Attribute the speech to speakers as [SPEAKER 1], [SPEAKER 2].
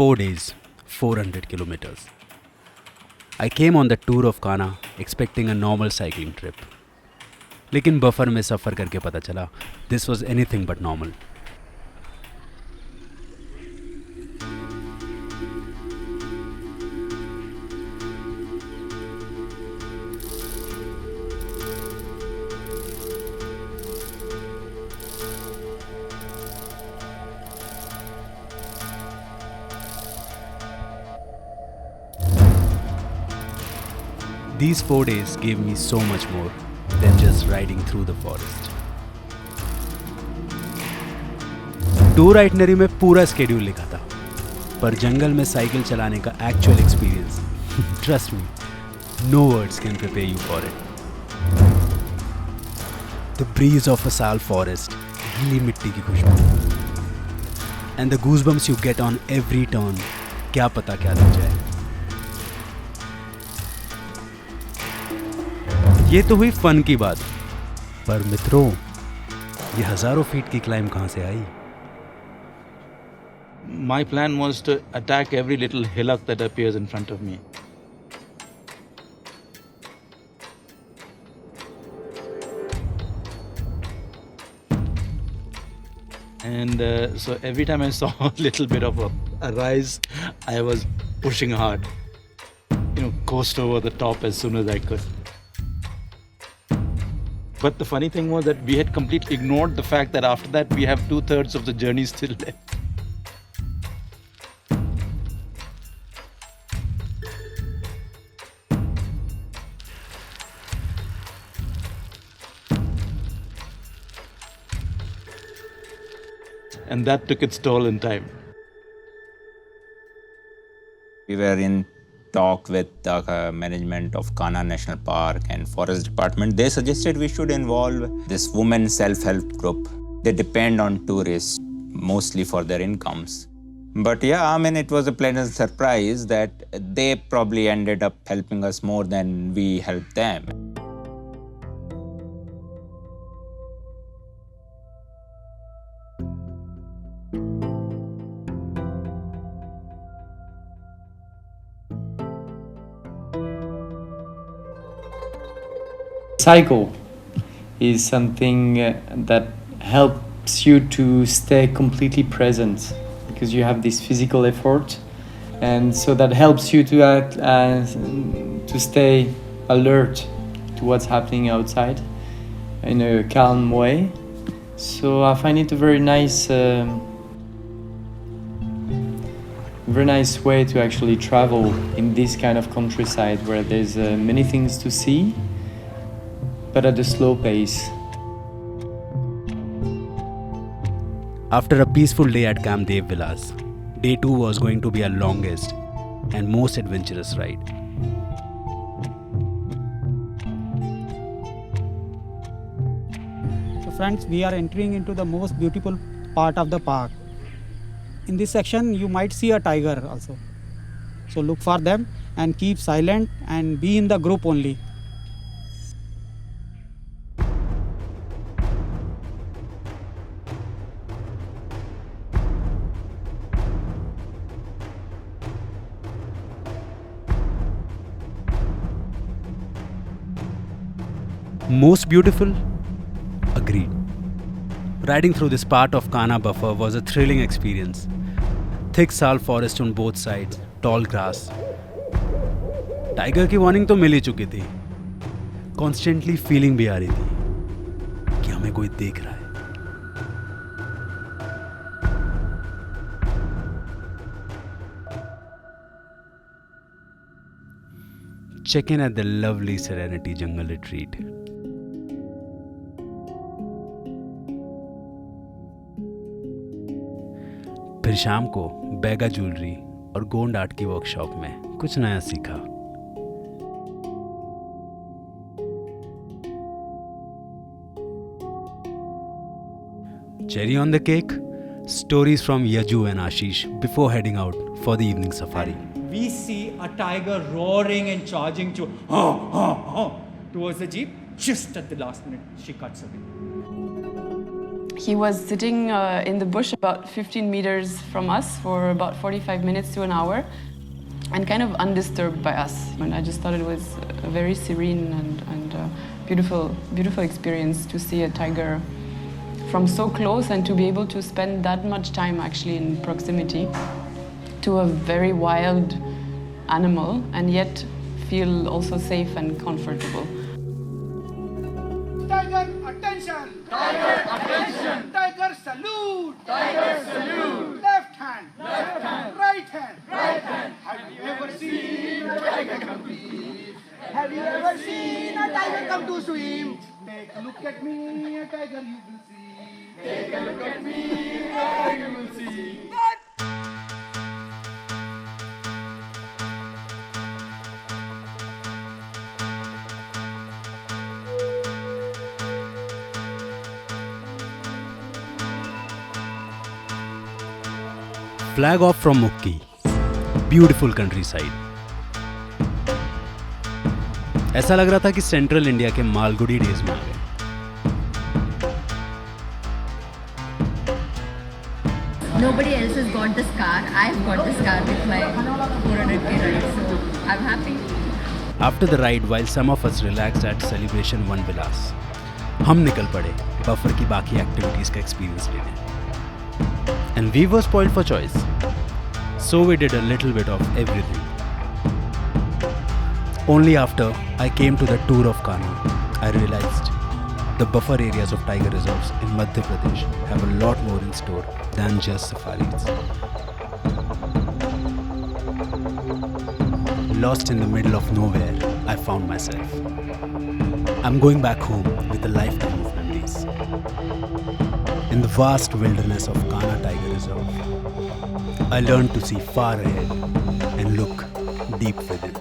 [SPEAKER 1] 4 days, 400 kilometers. I came on the tour of Kanha expecting a normal cycling trip. लेकिन buffer में सफ़र करके पता चला this was anything but normal. These 4 days gave me so much more than just riding through the forest. Tour itinerary में पूरा schedule लिखा था, पर जंगल में साइकिल चलाने का actual experience, trust me, no words can prepare you for it. The breeze of a sal forest, गीली मिट्टी की खुशबू, and the goosebumps you get on every turn, क्या पता क्या लग जाए. ये तो हुई फन की बात, पर मित्रों, ये हजारों फीट की क्लाइंब कहाँ से आई?
[SPEAKER 2] My plan was to attack every little hillock that appears in front of me. And so every time I saw a little bit of a rise, I was pushing hard, coast over the top as soon as I could. But the funny thing was that we had completely ignored the fact that after that we have 2/3 of the journey still left. And that took its toll in time.
[SPEAKER 3] We were in talk with the management of Kanha National Park and Forest Department. They suggested we should involve this women self-help group. They depend on tourists mostly for their incomes. But yeah, I mean, it was a pleasant surprise that they probably ended up helping us more than we helped them.
[SPEAKER 4] Cycle is something that helps you to stay completely present because you have this physical effort, and so that helps you to act to stay alert to what's happening outside in a calm way. So I find it a very nice way to actually travel in this kind of countryside where there's many things to see, but at a slow pace.
[SPEAKER 1] After a peaceful day at Camp Dev Villas, day 2 was going to be our longest and most adventurous ride.
[SPEAKER 5] So friends, we are entering into the most beautiful part of the park. In this section, you might see a tiger also. So look for them and keep silent and be in the group only.
[SPEAKER 1] Most beautiful? Agreed. Riding through this part of Kanha buffer was a thrilling experience. Thick sal forest on both sides, tall grass. Tiger की warning तो मिल ही चुकी थी. Constantly feeling भी आ रही थी कि हमें कोई देख रहा है. Check in at the lovely Serenity Jungle Retreat. फिर शाम को बैगा ज्वेलरी और गोंड आर्ट की वर्कशॉप में कुछ नया सीखा. Cherry on the cake, stories from Yaju and Ashish before heading out for the evening safari.
[SPEAKER 6] We see a tiger roaring and charging towards the jeep. Just at the last minute, she cuts away.
[SPEAKER 7] He was sitting in the bush about 15 meters from us for about 45 minutes to an hour and kind of undisturbed by us. And I just thought it was a very serene and beautiful experience to see a tiger from so close and to be able to spend that much time actually in proximity to a very wild animal and yet feel also safe and comfortable.
[SPEAKER 8] Tiger, attention! Tiger, attention! Tiger, salute! Tiger, salute! Left hand! Left hand! Right hand! Right hand! Have you ever seen a tiger compete? Have you ever seen a tiger come to swim? Take a look at me, a tiger you will see. Take a look at me, a tiger you will see.
[SPEAKER 1] Flag off from Mukki. Beautiful countryside. ऐसा लग रहा था कि central India के Malgudi days में आ गए.
[SPEAKER 9] Nobody else has got this car. I've got this car with my 400k ride, so I'm happy.
[SPEAKER 1] After the ride, while some of us relaxed at Celebration One Vilas, हम निकल पड़े buffer की बाकी activities का experience लेने. And we were spoiled for choice, so we did a little bit of everything. Only after I came to the tour of Kanha, I realized the buffer areas of tiger reserves in Madhya Pradesh have a lot more in store than just safaris. Lost in the middle of nowhere, I found myself. I'm going back home with a lifetime of memories. In the vast wilderness of Kanha Tiger Reserve, I learned to see far ahead and look deep within.